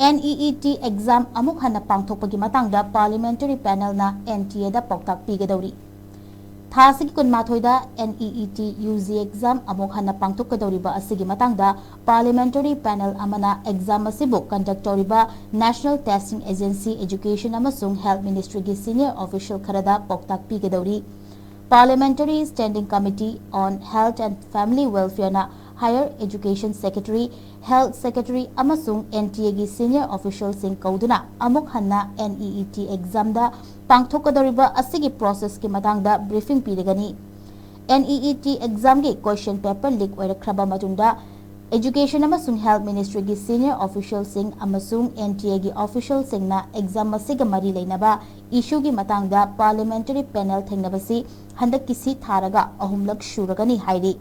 NEET exam Amuk Hanna Pangthokpagi Matangda Parliamentary panel na Nta Da Paotak Pigadouri. Thasigi kunmathoida NEET UG exam Amuk Hanna Pangthokpagi asigi Matangda Parliamentary panel amana exam asibu conduct toriba National Testing Agency Education amasung Health Ministry gi senior official kharada Paotak Pigadouri. Parliamentary Standing Committee on Health and Family Welfare na Higher Education Secretary, Health Secretary amasung NTA gi senior official sing kauduna Amuk Hanna NEET exam da pangthokadoriba asigi process ki matangda briefing pirigani. NEET exam gi question paper leak oirakraba matungda Education amasung Health Ministry gi senior official sing amasung NTA gi official sing na exam asiga mari leinaba issue gi matangda parliamentary panel thengnabasi handak kisi tharaga ahumlak shuragani hairi.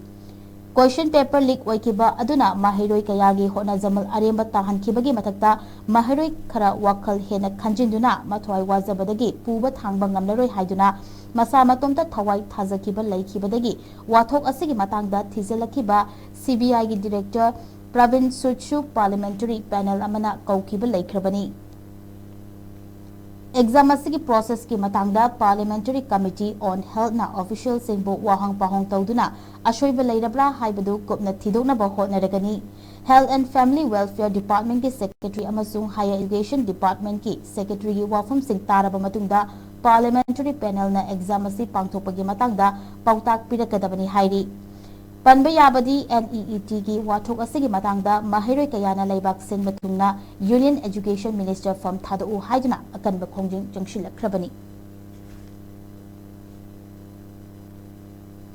Question paper leak oikiba aduna mahiroi kayagi hona jamal aremba tahankibagi matakta mahiroi khara wakal hena khanjinduna mathwai wajabadagi puba thangba ngamlaroi haiduna masa matomta thawai thajakiba laikibadagi wathok asigi matangda thizelakiba CBI gi director Pravin Suchu parliamentary panel amana kaukiba laikhrabani. Exam asigi process ki matangda Parliamentary Committee on Health na official singbo wahang pahong tauduna ashoiba leirabra haibadu kopna thidokna ba hotnaragani. Health and Family Welfare Department ki secretary amasung Higher Education Department ki secretary gi wafam sing taraba matungda parliamentary panel na exam asi pangthokpagi matangda Paotak Pigadouri hairi. Panba yabadi NEET gi wathok asigi matangda mahiroi kayana laibak sin matungna Union Education Minister from Thadau haiduna akanba khongjing jangshilakhrabani.